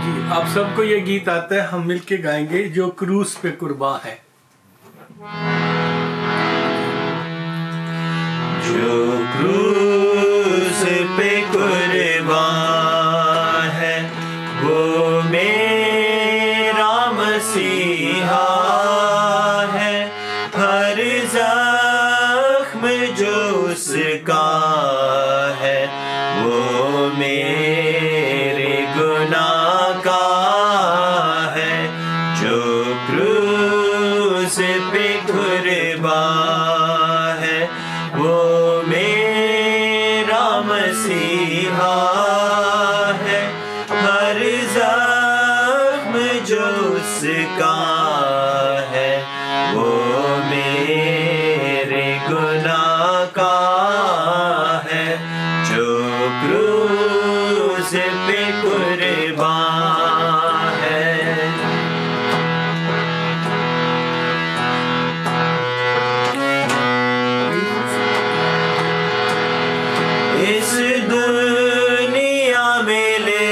جی آپ سب کو یہ گیت آتا ہے، ہم مل کے گائیں گے، جو کروس پہ قرباں ہے۔ جو کروس پہ قربان ہے وہ میرا مسیحا ہے، ہر زخم جو اس کا ہے وہ میرے گناہ کا ہے، جو کروس پہ قربان ہے وہ میرا مسیحا ہے، ہر زخم جو اس کا ہے وہ میرے گناہ کا ہے، جو کروس پہ قربان ہے۔ اس دنیا میں لے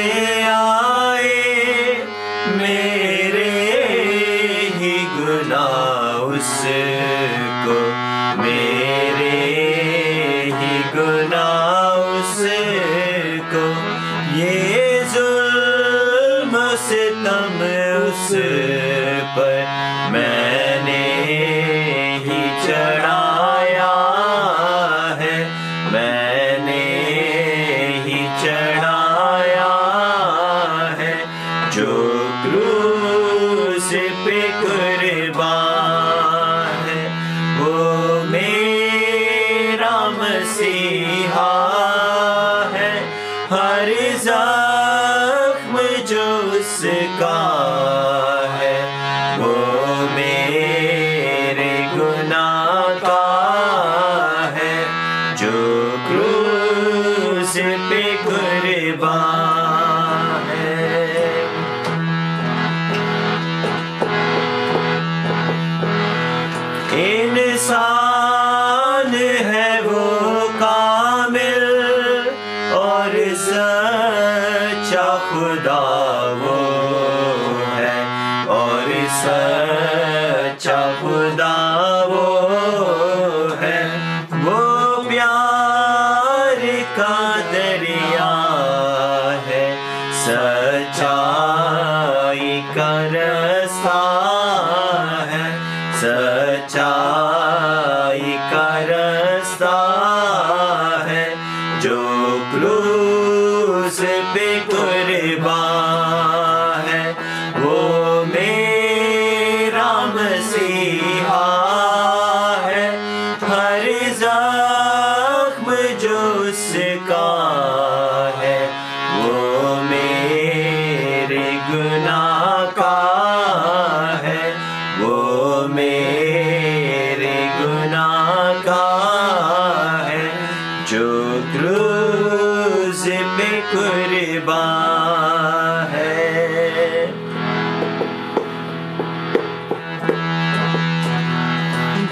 آئے میرے ہی گناہ اس کو، میرے ہی گناہ اس کو، یہ ظلم و ستم اس پر میں نے ہی چڑھایا ہے، میں نے ہی چڑھایا ہے، جو کروس پہ قربان ہے وہ میرا مسیحا ہے، ہر زخم جو اس کا ہے وہ میرے گناہ کا ہے، جو کروس پہ قربان ہے۔ انسان ہے وہ کامل اور سچا خدا وہ ہے، اور سچا خدا وہ ہے، وہ پیار کا دریا ہے، سچائی کا رستہ ہے، سچائی کا رستہ ہے، جو کروس پہ قربان ہے وہ میرا مسیحا ہے، ہر زخم جو اس کا ہے وہ میرے گناہ کا ہے، وہ میرے گناہ کا ہے، جو کروس پہ قربان ہے۔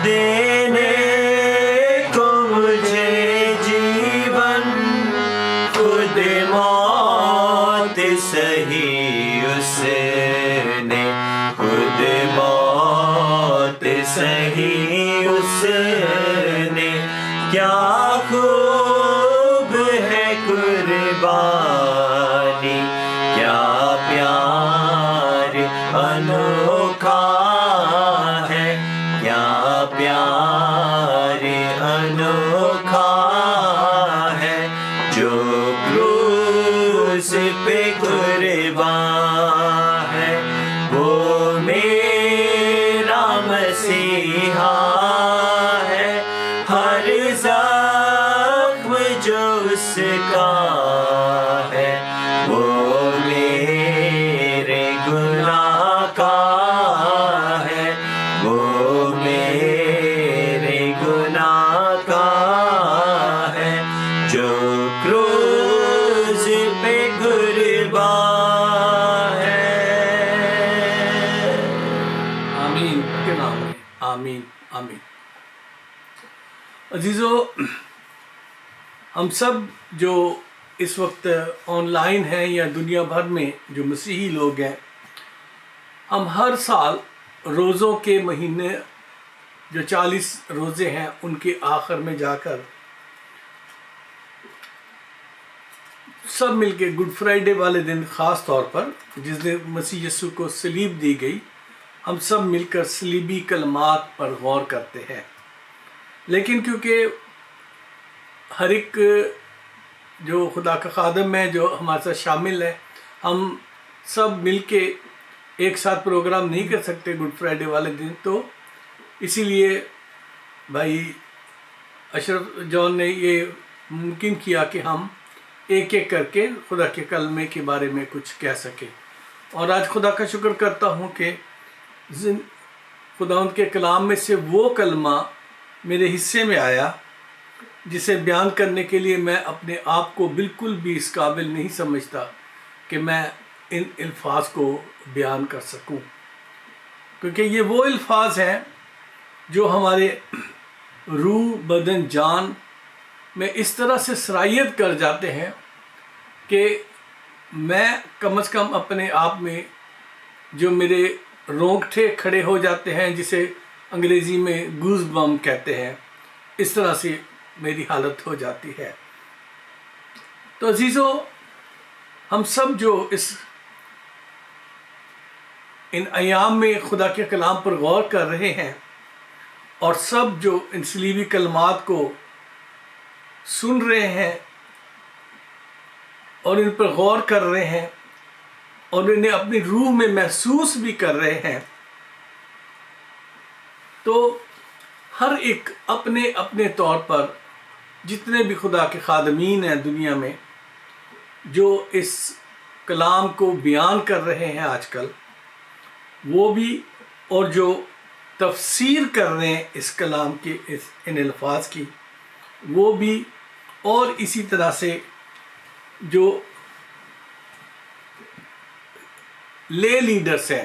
دینے کو مجھے جیون، خود موت سہی اس نے، خود موت سہی اس نے، کیا خوب ہے قربانی، کیا پیار انوکھا ہے، کیا پیار انوکھا ہے، جو کروس پہ قربان ہے وہ میرا مسیحا ہے، ہر زخم جو اس کا ہے وہ میرے گناہ کا ہے، وہ میرے گناہ کا ہے، جو کروس پہ قربان ہے۔ آمین کے نام میں، آمین آمین۔ عزیزو، ہم سب جو اس وقت آن لائن ہیں یا دنیا بھر میں جو مسیحی لوگ ہیں، ہم ہر سال روزوں کے مہینے جو 40 روزے ہیں ان کے آخر میں جا کر سب مل کے گڈ فرائیڈے والے دن، خاص طور پر جس دن مسیح یسوع کو صلیب دی گئی، ہم سب مل کر صلیبی کلمات پر غور کرتے ہیں۔ لیکن کیونکہ ہر ایک جو خدا کا خادم ہے جو ہمارے ساتھ شامل ہے، ہم سب مل کے ایک ساتھ پروگرام نہیں کر سکتے گڈ فرائیڈے والے دن، تو اسی لیے بھائی اشرف جان نے یہ ممکن کیا کہ ہم ایک ایک کر کے خدا کے کلمے کے بارے میں کچھ کہہ سکیں۔ اور آج خدا کا شکر کرتا ہوں کہ خدا ان کے کلام میں سے وہ کلمہ میرے حصے میں آیا جسے بیان کرنے کے لیے میں اپنے آپ کو بالکل بھی اس قابل نہیں سمجھتا کہ میں ان الفاظ کو بیان کر سکوں، کیونکہ یہ وہ الفاظ ہیں جو ہمارے روح، بدن، جان میں اس طرح سے سرایت کر جاتے ہیں کہ میں کم از کم اپنے آپ میں جو میرے رونگٹے کھڑے ہو جاتے ہیں، جسے انگریزی میں گوز بم کہتے ہیں، اس طرح سے میری حالت ہو جاتی ہے۔ تو عزیزو، ہم سب جو ان ایام میں خدا کے کلام پر غور کر رہے ہیں اور سب جو ان صلیبی کلمات کو سن رہے ہیں اور ان پر غور کر رہے ہیں اور انہیں اپنی روح میں محسوس بھی کر رہے ہیں، تو ہر ایک اپنے اپنے طور پر جتنے بھی خدا کے خادمین ہیں دنیا میں جو اس کلام کو بیان کر رہے ہیں آج کل، وہ بھی، اور جو تفسیر کر رہے ہیں اس کلام کے ان الفاظ کی، وہ بھی، اور اسی طرح سے جو لے لیڈرز ہیں،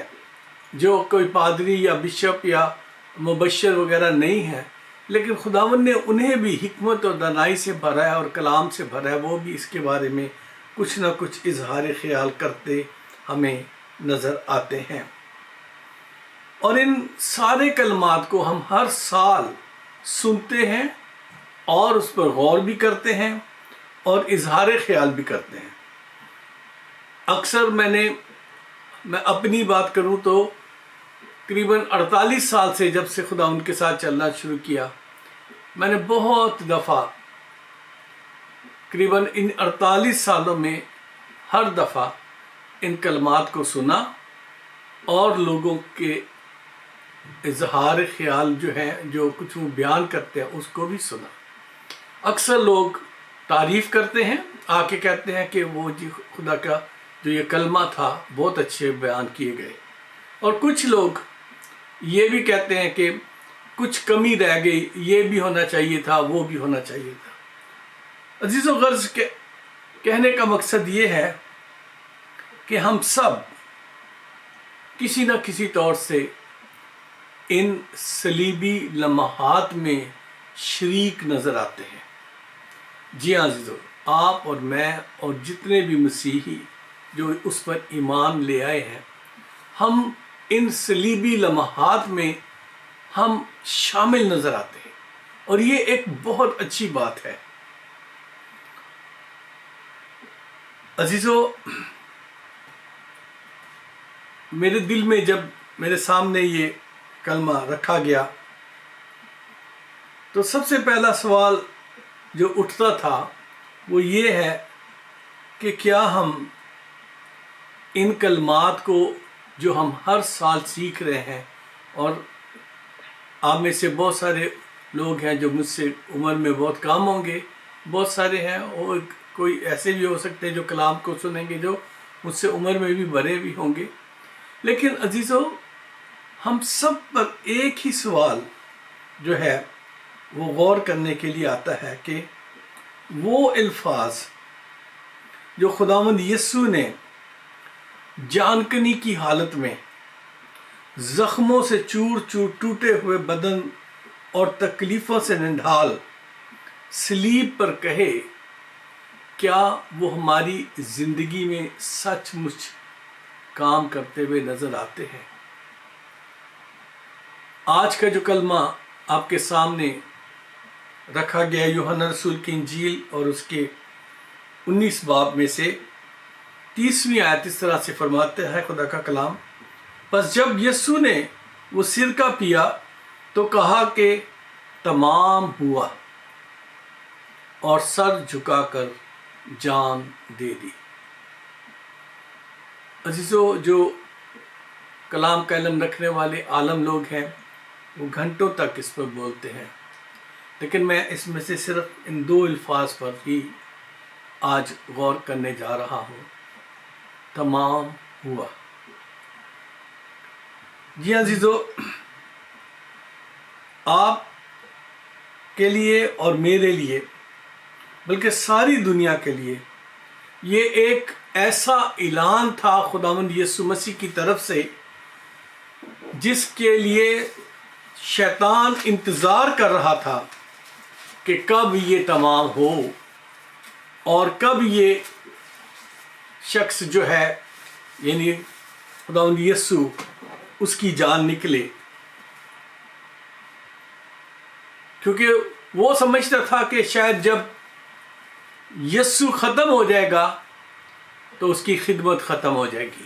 جو کوئی پادری یا بشپ یا مبشر وغیرہ نہیں ہیں، لیکن خداوند نے انہیں بھی حکمت اور دانائی سے بھرا ہے اور کلام سے بھرا ہے، وہ بھی اس کے بارے میں کچھ نہ کچھ اظہار خیال کرتے ہمیں نظر آتے ہیں۔ اور ان سارے کلمات کو ہم ہر سال سنتے ہیں اور اس پر غور بھی کرتے ہیں اور اظہار خیال بھی کرتے ہیں۔ اکثر میں اپنی بات کروں تو تقریباً 48 سال سے جب سے خدا ان کے ساتھ چلنا شروع کیا، میں نے بہت دفعہ تقریباً ان 48 سالوں میں ہر دفعہ ان کلمات کو سنا اور لوگوں کے اظہار خیال جو ہے، جو کچھ وہ بیان کرتے ہیں، اس کو بھی سنا۔ اکثر لوگ تعریف کرتے ہیں، آ کے کہتے ہیں کہ وہ جی خدا کا جو یہ کلمہ تھا بہت اچھے بیان کیے گئے، اور کچھ لوگ یہ بھی کہتے ہیں کہ کچھ کمی رہ گئی، یہ بھی ہونا چاہیے تھا، وہ بھی ہونا چاہیے تھا۔ عزیز و غرض کہنے کا مقصد یہ ہے کہ ہم سب کسی نہ کسی طور سے ان صلیبی لمحات میں شریک نظر آتے ہیں۔ جی ہاں عزیزو، آپ اور میں اور جتنے بھی مسیحی جو اس پر ایمان لے آئے ہیں، ہم ان صلیبی لمحات میں ہم شامل نظر آتے ہیں، اور یہ ایک بہت اچھی بات ہے۔ عزیزو، میرے دل میں جب میرے سامنے یہ کلمہ رکھا گیا تو سب سے پہلا سوال جو اٹھتا تھا وہ یہ ہے کہ کیا ہم ان کلمات کو جو ہم ہر سال سیکھ رہے ہیں، اور آپ میں سے بہت سارے لوگ ہیں جو مجھ سے عمر میں بہت کم ہوں گے، بہت سارے ہیں، اور کوئی ایسے بھی ہو سکتے ہیں جو کلام کو سنیں گے جو مجھ سے عمر میں بھی بڑے بھی ہوں گے، لیکن عزیزو، ہم سب پر ایک ہی سوال جو ہے وہ غور کرنے کے لیے آتا ہے کہ وہ الفاظ جو خداوند یسوع نے جانکنی کی حالت میں زخموں سے چور چور ٹوٹے ہوئے بدن اور تکلیفوں سے نڈھال صلیب پر کہے، کیا وہ ہماری زندگی میں سچ مچ کام کرتے ہوئے نظر آتے ہیں؟ آج کا جو کلمہ آپ کے سامنے رکھا گیا یوحنا رسول کی انجیل اور اس کے 19 باب میں سے 30ویں آیت اس طرح سے فرماتا ہے خدا کا کلام، پس جب یسوع نے وہ سرکہ پیا تو کہا کہ تمام ہوا، اور سر جھکا کر جان دے دی۔ عزیزو، جو کلام کا علم رکھنے والے عالم لوگ ہیں وہ گھنٹوں تک اس پر بولتے ہیں، لیکن میں اس میں سے صرف ان 2 الفاظ پر ہی آج غور کرنے جا رہا ہوں، تمام ہوا۔ جی عزیزو، آپ کے لیے اور میرے لیے بلکہ ساری دنیا کے لیے یہ ایک ایسا اعلان تھا خداوند یسوع مسیح کی طرف سے جس کے لیے شیطان انتظار کر رہا تھا کہ کب یہ تمام ہو اور کب یہ شخص جو ہے یعنی خداوند یسوع اس کی جان نکلے، کیونکہ وہ سمجھتا تھا کہ شاید جب یسوع ختم ہو جائے گا تو اس کی خدمت ختم ہو جائے گی۔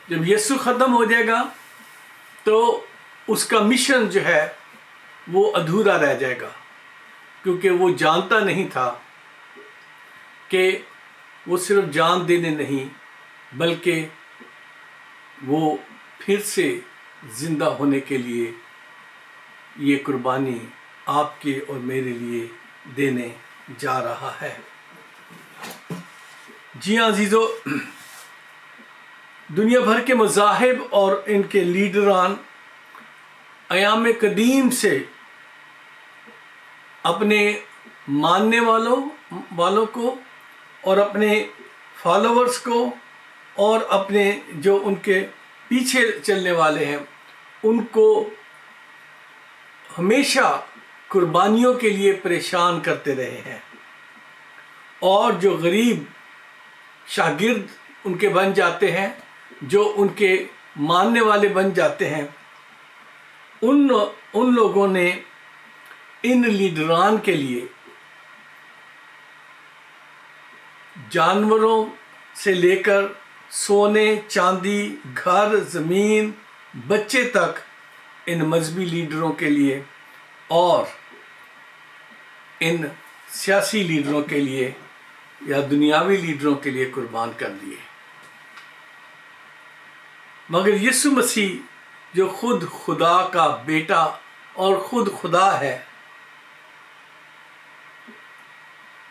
جب یسوع ختم ہو جائے گا تو اس کا مشن جو ہے وہ ادھورا رہ جائے گا، کیونکہ وہ جانتا نہیں تھا کہ وہ صرف جان دینے نہیں بلکہ وہ پھر سے زندہ ہونے کے لیے یہ قربانی آپ کے اور میرے لیے دینے جا رہا ہے۔ جی ہاں عزیزو، دنیا بھر کے مذاہب اور ان کے لیڈران ایام قدیم سے اپنے ماننے والوں کو اور اپنے فالوورز کو اور اپنے جو ان کے پیچھے چلنے والے ہیں ان کو ہمیشہ قربانیوں کے لیے پریشان کرتے رہے ہیں، اور جو غریب شاگرد ان کے بن جاتے ہیں، جو ان کے ماننے والے بن جاتے ہیں، ان لوگوں نے ان لیڈران کے لیے جانوروں سے لے کر سونے چاندی، گھر، زمین، بچے تک ان مذہبی لیڈروں کے لیے اور ان سیاسی لیڈروں کے لیے یا دنیاوی لیڈروں کے لیے قربان کر دیے۔ مگر یسوع مسیح جو خود خدا کا بیٹا اور خود خدا ہے،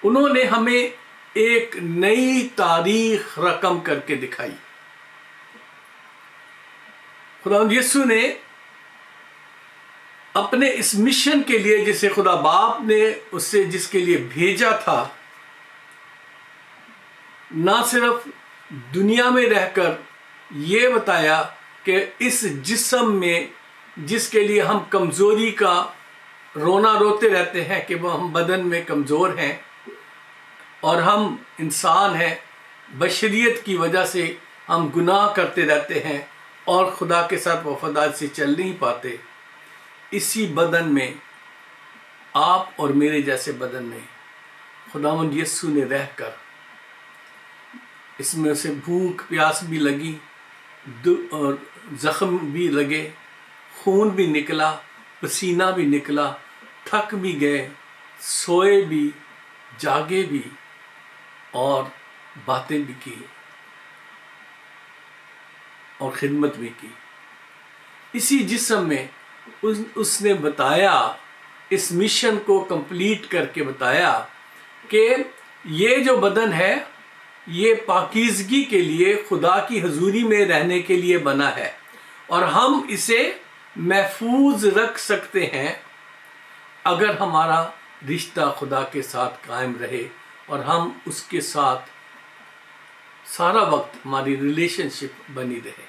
انہوں نے ہمیں ایک نئی تاریخ رقم کر کے دکھائی۔ خداوند یسوع نے اپنے اس مشن کے لیے جسے خدا باپ نے جس کے لیے بھیجا تھا، نہ صرف دنیا میں رہ کر یہ بتایا کہ اس جسم میں جس کے لیے ہم کمزوری کا رونا روتے رہتے ہیں کہ وہ ہم بدن میں کمزور ہیں اور ہم انسان ہیں، بشریت کی وجہ سے ہم گناہ کرتے رہتے ہیں اور خدا کے ساتھ وفاداری سے چل نہیں پاتے، اسی بدن میں آپ اور میرے جیسے بدن میں خداوند یسوع نے رہ کر اس میں اسے بھوک پیاس بھی لگی اور زخم بھی لگے، خون بھی نکلا، پسینہ بھی نکلا، تھک بھی گئے، سوئے بھی، جاگے بھی اور باتیں بھی کی اور خدمت بھی کی۔ اسی جسم میں اس نے بتایا، اس مشن کو کمپلیٹ کر کے بتایا کہ یہ جو بدن ہے یہ پاکیزگی کے لیے خدا کی حضوری میں رہنے کے لیے بنا ہے، اور ہم اسے محفوظ رکھ سکتے ہیں اگر ہمارا رشتہ خدا کے ساتھ قائم رہے اور ہم اس کے ساتھ سارا وقت ہماری ریلیشن شپ بنی رہے۔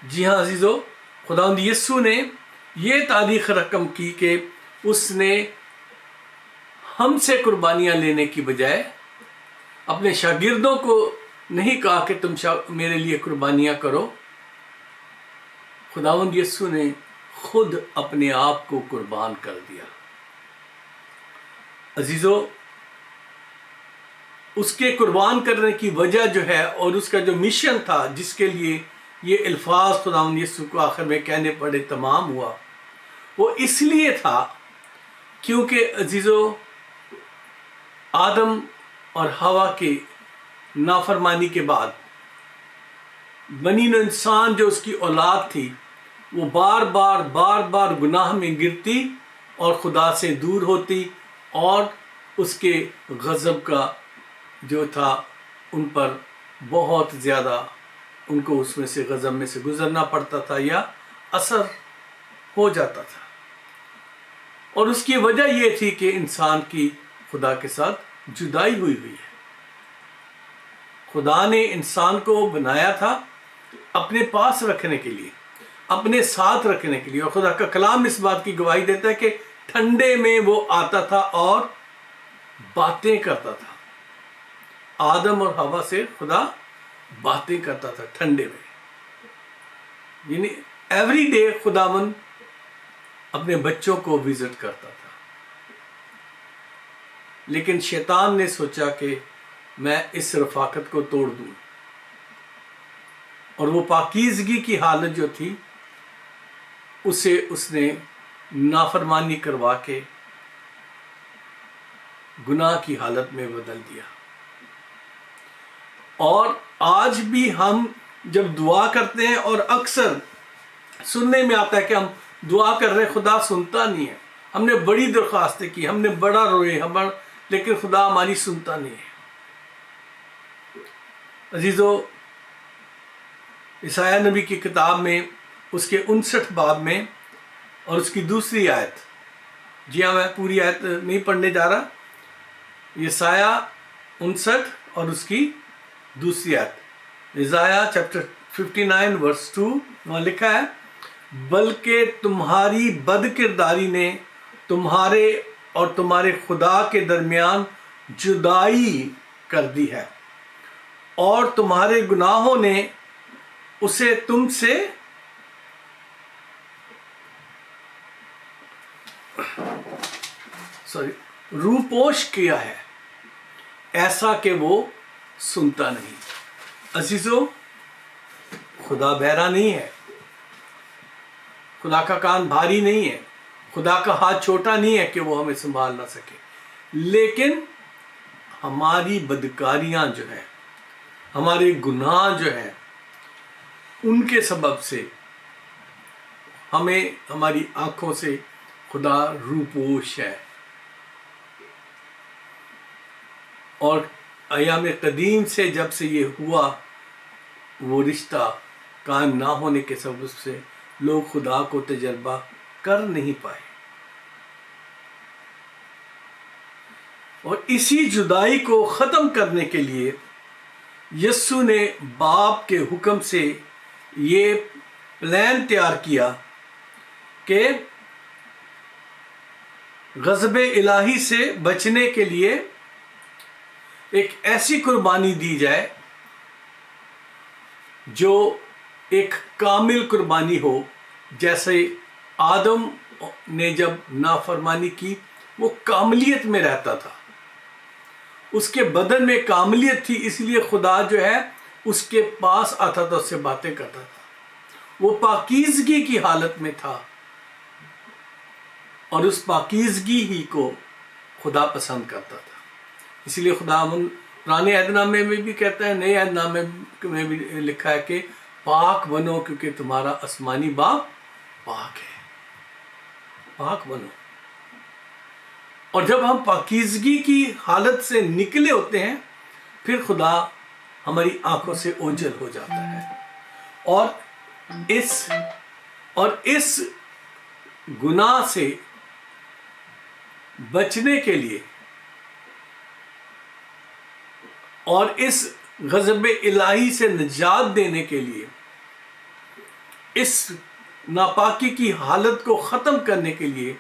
جی ہاں عزیزو، خداوند یسوع نے یہ تاریخ رقم کی کہ اس نے ہم سے قربانیاں لینے کی بجائے اپنے شاگردوں کو نہیں کہا کہ تم میرے لیے قربانیاں کرو. خداوند یسوع نے خود اپنے آپ کو قربان کر دیا. عزیزو، اس کے قربان کرنے کی وجہ جو ہے اور اس کا جو مشن تھا جس کے لیے یہ الفاظ خداوند یسوع کو آخر میں کہنے پڑے تمام ہوا، وہ اس لیے تھا کیونکہ عزیزو آدم اور حوا کی نافرمانی کے بعد بنی نوع انسان جو اس کی اولاد تھی وہ بار بار گناہ میں گرتی اور خدا سے دور ہوتی اور اس کے غضب کا جو تھا ان پر بہت زیادہ ان کو اس میں سے غضب میں سے گزرنا پڑتا تھا یا اثر ہو جاتا تھا. اور اس کی وجہ یہ تھی کہ انسان کی خدا کے ساتھ جدائی ہوئی ہے. خدا نے انسان کو بنایا تھا اپنے پاس رکھنے کے لیے، اپنے ساتھ رکھنے کے لیے، اور خدا کا کلام اس بات کی گواہی دیتا ہے کہ ٹھنڈے میں وہ آتا تھا اور باتیں کرتا تھا. آدم اور حوا سے خدا باتیں کرتا تھا ٹھنڈے میں، یعنی ایوری ڈے خداوند اپنے بچوں کو وزٹ کرتا تھا. لیکن شیطان نے سوچا کہ میں اس رفاقت کو توڑ دوں، اور وہ پاکیزگی کی حالت جو تھی اسے اس نے نافرمانی کروا کے گناہ کی حالت میں بدل دیا. اور آج بھی ہم جب دعا کرتے ہیں اور اکثر سننے میں آتا ہے کہ ہم دعا کر رہے خدا سنتا نہیں ہے، ہم نے بڑی درخواستیں کی، ہم نے بڑا روئے لیکن خدا ہماری سنتا نہیں ہے. عزیزو، عیسائیٰ نبی کی کتاب میں اس کے 59 باب میں اور اس کی دوسری آیت، جی ہاں میں پوری آیت نہیں پڑھنے جا رہا، عیسائیٰ 59 اور اس کی دوسری آیت، عیسائیٰ چیپٹر 59 ورس 2، وہاں لکھا ہے بلکہ تمہاری بد کرداری نے تمہارے اور تمہارے خدا کے درمیان جدائی کر دی ہے، اور تمہارے گناہوں نے اسے تم سے روپوش کیا ہے، ایسا کہ وہ سنتا نہیں. عزیزو، خدا بہرا نہیں ہے، خدا کا کان بھاری نہیں ہے، خدا کا ہاتھ چھوٹا نہیں ہے کہ وہ ہمیں سنبھال نہ سکے، لیکن ہماری بدکاریاں جو ہیں، ہمارے گناہ جو ہیں، ان کے سبب سے ہمیں ہماری آنکھوں سے خدا روپوش ہے. اور ایام قدیم سے جب سے یہ ہوا، وہ رشتہ قائم نہ ہونے کے سبب سے لوگ خدا کو تجربہ کر نہیں پائے. اور اسی جدائی کو ختم کرنے کے لیے یسوع نے باپ کے حکم سے یہ پلان تیار کیا کہ غضب الہی سے بچنے کے لیے ایک ایسی قربانی دی جائے جو ایک کامل قربانی ہو. جیسے آدم نے جب نافرمانی کی وہ کاملیت میں رہتا تھا، اس کے بدن میں کاملیت تھی، اس لیے خدا جو ہے اس کے پاس آتا تھا، اس سے باتیں کرتا تھا. وہ پاکیزگی کی حالت میں تھا، اور اس پاکیزگی ہی کو خدا پسند کرتا تھا. اس لیے خدا پرانے عہد نامے میں بھی کہتا ہے، نئے عہد نامے میں بھی لکھا ہے کہ پاک بنو کیونکہ تمہارا آسمانی باپ پاک ہے. پاک بنو. اور جب ہم پاکیزگی کی حالت سے نکلے ہوتے ہیں پھر خدا ہماری آنکھوں سے اوجھل ہو جاتا ہے. اور اس گناہ سے بچنے کے لیے اور اس غضب الہی سے نجات دینے کے لیے، اس ناپاکی کی حالت کو ختم کرنے کے لیے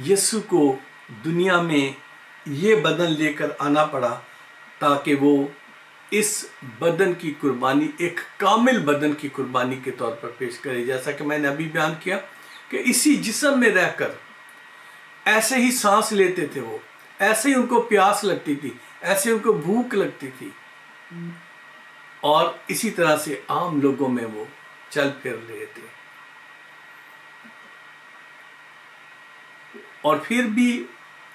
یسوع کو دنیا میں یہ بدن لے کر آنا پڑا تاکہ وہ اس بدن کی قربانی ایک کامل بدن کی قربانی کے طور پر پیش کرے. جیسا کہ میں نے ابھی بیان کیا کہ اسی جسم میں رہ کر ایسے ہی سانس لیتے تھے وہ، ایسے ہی ان کو پیاس لگتی تھی، ایسے ان کو بھوک لگتی تھی، اور اسی طرح سے عام لوگوں میں وہ چل پھر رہے تھے. اور پھر بھی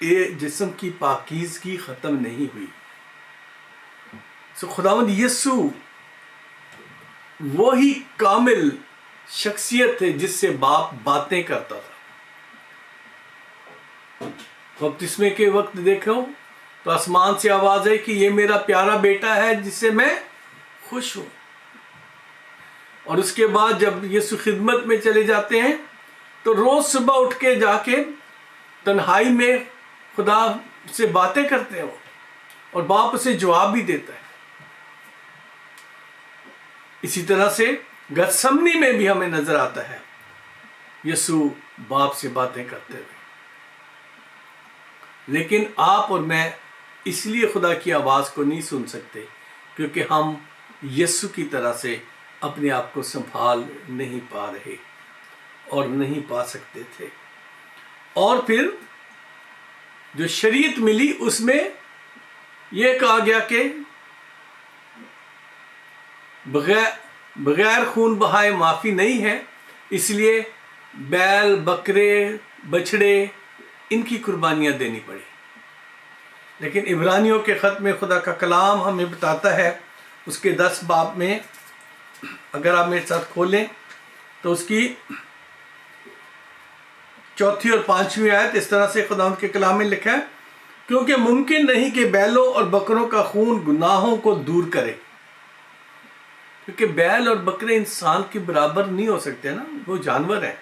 یہ جسم کی پاکیزگی ختم نہیں ہوئی. خداوند یسوع وہی کامل شخصیت ہے جس سے باپ باتیں کرتا تھا. بپتسمے کے وقت دیکھو تو آسمان سے آواز ہے کہ یہ میرا پیارا بیٹا ہے جس سے میں خوش ہوں. اور اس کے بعد جب یسوع خدمت میں چلے جاتے ہیں تو روز صبح اٹھ کے جا کے تنہائی میں خدا سے باتیں کرتے ہیں وہ، اور باپ اسے جواب بھی دیتا ہے. اسی طرح سے گتسمنی میں بھی ہمیں نظر آتا ہے یسوع باپ سے باتیں کرتے ہوئے. لیکن آپ اور میں اس لیے خدا کی آواز کو نہیں سن سکتے کیونکہ ہم یسوع کی طرح سے اپنے آپ کو سنبھال نہیں پا رہے اور نہیں پا سکتے تھے. اور پھر جو شریعت ملی اس میں یہ کہا گیا کہ بغیر خون بہائے معافی نہیں ہے، اس لیے بیل، بکرے، بچھڑے ان کی قربانیاں دینی پڑی. لیکن عبرانیوں کے خط میں خدا کا کلام ہمیں بتاتا ہے، اس کے 10 باب میں اگر آپ میرے ساتھ کھولیں تو اس کی 4 اور 5 آیت اس طرح سے خدا کے کلام میں لکھا ہے، کیونکہ ممکن نہیں کہ بیلوں اور بکروں کا خون گناہوں کو دور کرے. کیونکہ بیل اور بکرے انسان کے برابر نہیں ہو سکتے نا، وہ جانور ہیں،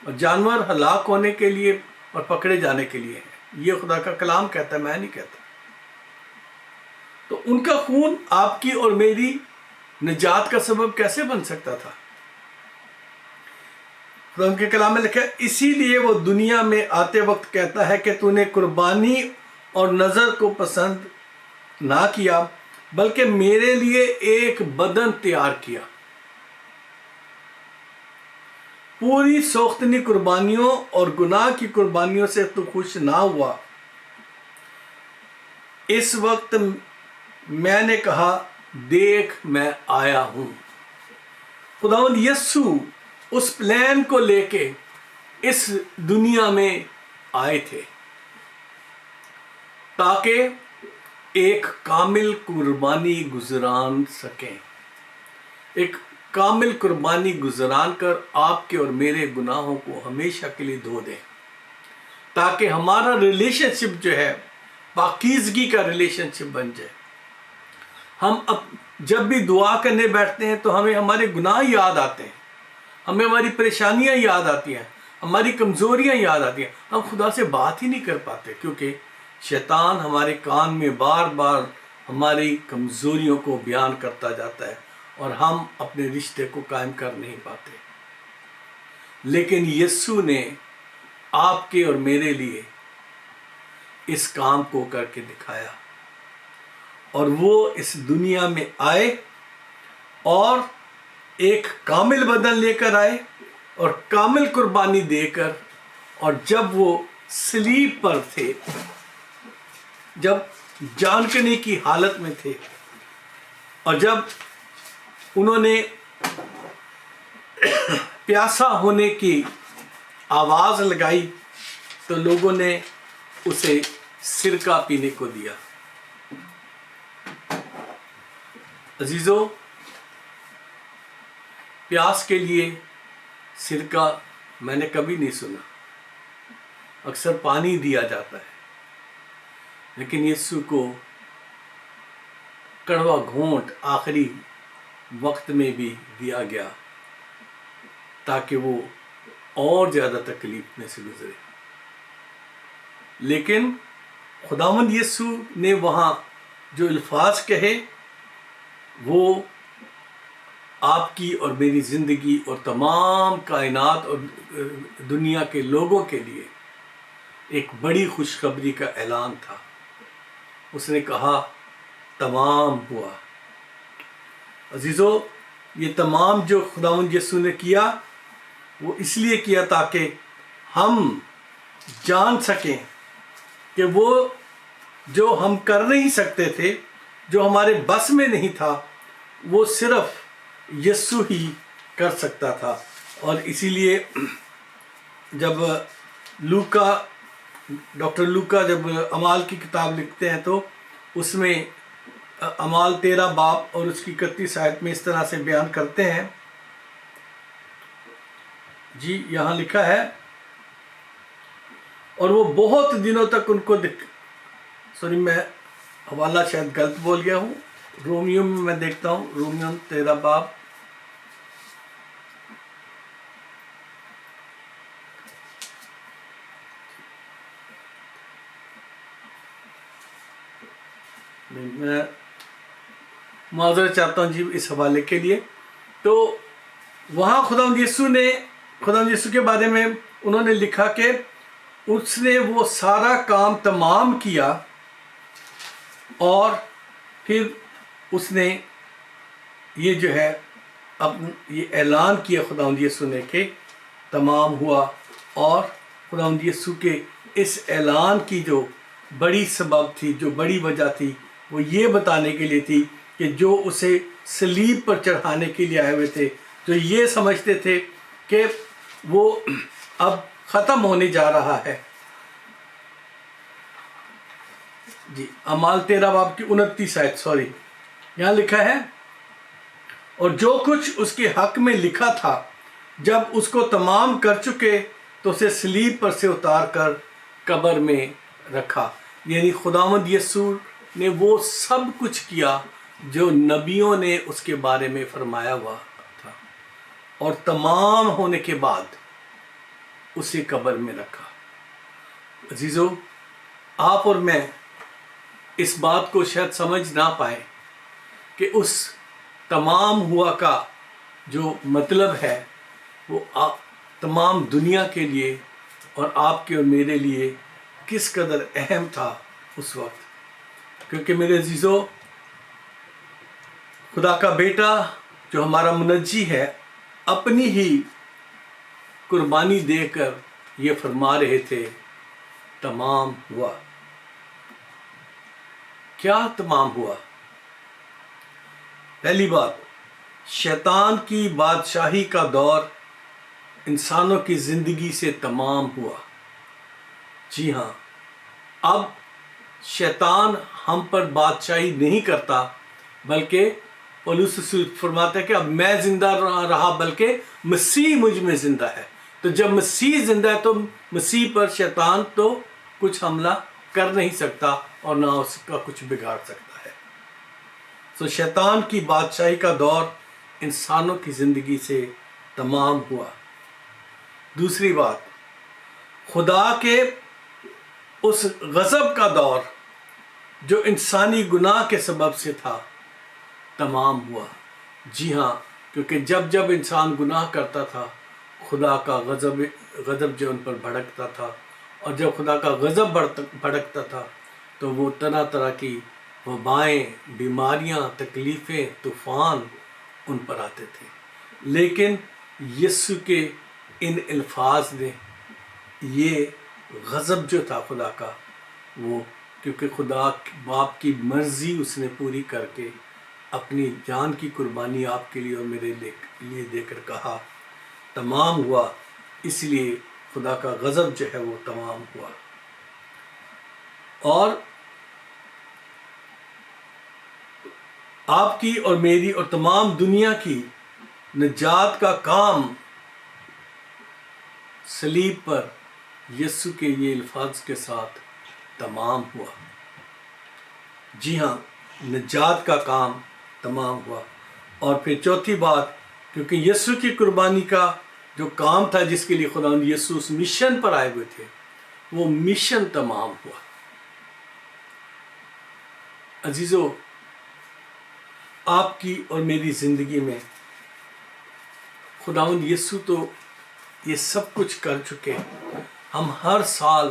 اور جانور ہلاک ہونے کے لیے اور پکڑے جانے کے لیے ہیں. یہ خدا کا کلام کہتا ہے، میں نہیں کہتا. تو ان کا خون آپ کی اور میری نجات کا سبب کیسے بن سکتا تھا؟ خدا کے کلام میں لکھا ہے، اسی لیے وہ دنیا میں آتے وقت کہتا ہے کہ تو نے قربانی اور نذر کو پسند نہ کیا بلکہ میرے لیے ایک بدن تیار کیا. پوری سوختنی قربانیوں اور گناہ کی قربانیوں سے تو خوش نہ ہوا. اس وقت میں نے کہا دیکھ میں آیا ہوں. خداوند یسوع اس پلان کو لے کے اس دنیا میں آئے تھے تاکہ ایک کامل قربانی گزران سکیں، ایک کامل قربانی گزران کر آپ کے اور میرے گناہوں کو ہمیشہ کے لیے دھو دیں، تاکہ ہمارا ریلیشن شپ جو ہے پاکیزگی کا ریلیشن شپ بن جائے. ہم جب بھی دعا کرنے بیٹھتے ہیں تو ہمیں ہمارے گناہ یاد آتے ہیں، ہمیں ہماری پریشانیاں یاد آتی ہیں، ہماری کمزوریاں یاد آتی ہیں. ہم خدا سے بات ہی نہیں کر پاتے کیونکہ شیطان ہمارے کان میں بار بار ہماری کمزوریوں کو بیان کرتا جاتا ہے اور ہم اپنے رشتے کو قائم کر نہیں پاتے. لیکن یسوع نے آپ کے اور میرے لیے اس کام کو کر کے دکھایا، اور وہ اس دنیا میں آئے اور ایک کامل بدن لے کر آئے اور کامل قربانی دے کر. اور جب وہ صلیب پر تھے، جب جانکنی کی حالت میں تھے، اور جب انہوں نے پیاسا ہونے کی آواز لگائی تو لوگوں نے اسے سرکہ پینے کو دیا. عزیزو، پیاس کے لیے سرکہ میں نے کبھی نہیں سنا. اکثر پانی دیا جاتا ہے، لیکن یسوع کو کڑوا گھونٹ آخری وقت میں بھی دیا گیا تاکہ وہ اور زیادہ تکلیف میں سے گزرے. لیکن خداوند یسوع نے وہاں جو الفاظ کہے وہ آپ کی اور میری زندگی اور تمام کائنات اور دنیا کے لوگوں کے لیے ایک بڑی خوشخبری کا اعلان تھا۔ اس نے کہا تمام ہوا۔ عزیزو، یہ تمام جو خداوند یسوع نے کیا وہ اس لیے کیا تاکہ ہم جان سکیں کہ وہ جو ہم کر نہیں سکتے تھے، جو ہمارے بس میں نہیں تھا، وہ صرف یسوع ہی کر سکتا تھا۔ اور اسی لیے جب ڈاکٹر لوکا جب اعمال کی کتاب لکھتے ہیں تو اس میں اعمال 13 باب اور اس کی 31 آیت میں اس طرح سے بیان کرتے ہیں۔ جی یہاں لکھا ہے، اور وہ بہت دنوں تک ان کو سوری میں حوالہ شاید غلط بول گیا ہوں، رومیو میں میں دیکھتا ہوں، رومیو 13 باب میں معذرت چاہتا ہوں جی اس حوالے کے لیے۔ تو وہاں خداوند یسوع کے بارے میں انہوں نے لکھا کہ اس نے وہ سارا کام تمام کیا، اور پھر اس نے یہ جو ہے یہ اعلان کیا خداوند یسوع نے کہ تمام ہوا۔ اور خداوند یسوع کے اس اعلان کی جو بڑی سبب تھی، جو بڑی وجہ تھی، وہ یہ بتانے کے لیے تھی کہ جو اسے صلیب پر چڑھانے کے لیے آئے ہوئے تھے، جو یہ سمجھتے تھے کہ وہ اب ختم ہونے جا رہا ہے۔ جی اعمال 13 باب کی 29 آیت یہاں لکھا ہے، اور جو کچھ اس کے حق میں لکھا تھا جب اس کو تمام کر چکے تو اسے صلیب پر سے اتار کر قبر میں رکھا۔ یعنی خداوند یسوع نے وہ سب کچھ کیا جو نبیوں نے اس کے بارے میں فرمایا ہوا تھا، اور تمام ہونے کے بعد اسے قبر میں رکھا۔ عزیزو، آپ اور میں اس بات کو شاید سمجھ نہ پائیں کہ اس تمام ہوا کا جو مطلب ہے وہ تمام دنیا کے لیے اور آپ کے اور میرے لیے کس قدر اہم تھا اس وقت۔ کیونکہ میرے عزیزو، خدا کا بیٹا جو ہمارا منجی ہے، اپنی ہی قربانی دے کر یہ فرما رہے تھے تمام ہوا۔ کیا تمام ہوا؟ پہلی بات، شیطان کی بادشاہی کا دور انسانوں کی زندگی سے تمام ہوا۔ جی ہاں، اب شیطان ہم پر بادشاہی نہیں کرتا، بلکہ پولس رسول فرماتا ہے کہ اب میں زندہ رہا بلکہ مسیح مجھ میں زندہ ہے۔ تو جب مسیح زندہ ہے تو مسیح پر شیطان تو کچھ حملہ کر نہیں سکتا اور نہ اس کا کچھ بگاڑ سکتا ہے۔ تو شیطان کی بادشاہی کا دور انسانوں کی زندگی سے تمام ہوا۔ دوسری بات، خدا کے اس غضب کا دور جو انسانی گناہ کے سبب سے تھا تمام ہوا۔ جی ہاں، کیونکہ جب انسان گناہ کرتا تھا خدا کا غضب جو ان پر بھڑکتا تھا، اور جب خدا کا غضب بھڑکتا تھا تو وہ طرح طرح کی وبائیں، بیماریاں، تکلیفیں، طوفان ان پر آتے تھے۔ لیکن یسوع کے ان الفاظ نے یہ غضب جو تھا خدا کا، وہ کیونکہ خدا باپ کی مرضی اس نے پوری کر کے اپنی جان کی قربانی آپ کے لیے اور میرے لیے دے کر کہا تمام ہوا، اس لیے خدا کا غضب جو ہے وہ تمام ہوا۔ اور آپ کی اور میری اور تمام دنیا کی نجات کا کام صلیب پر یسوع کے یہ الفاظ کے ساتھ تمام ہوا۔ جی ہاں، نجات کا کام تمام ہوا۔ اور پھر چوتھی بات، کیونکہ یسوع کی قربانی کا جو کام تھا جس کے لیے خداوند یسوع اس مشن پر آئے ہوئے تھے، وہ مشن تمام ہوا۔ عزیزو، آپ کی اور میری زندگی میں خداوند یسوع تو یہ سب کچھ کر چکے۔ ہم ہر سال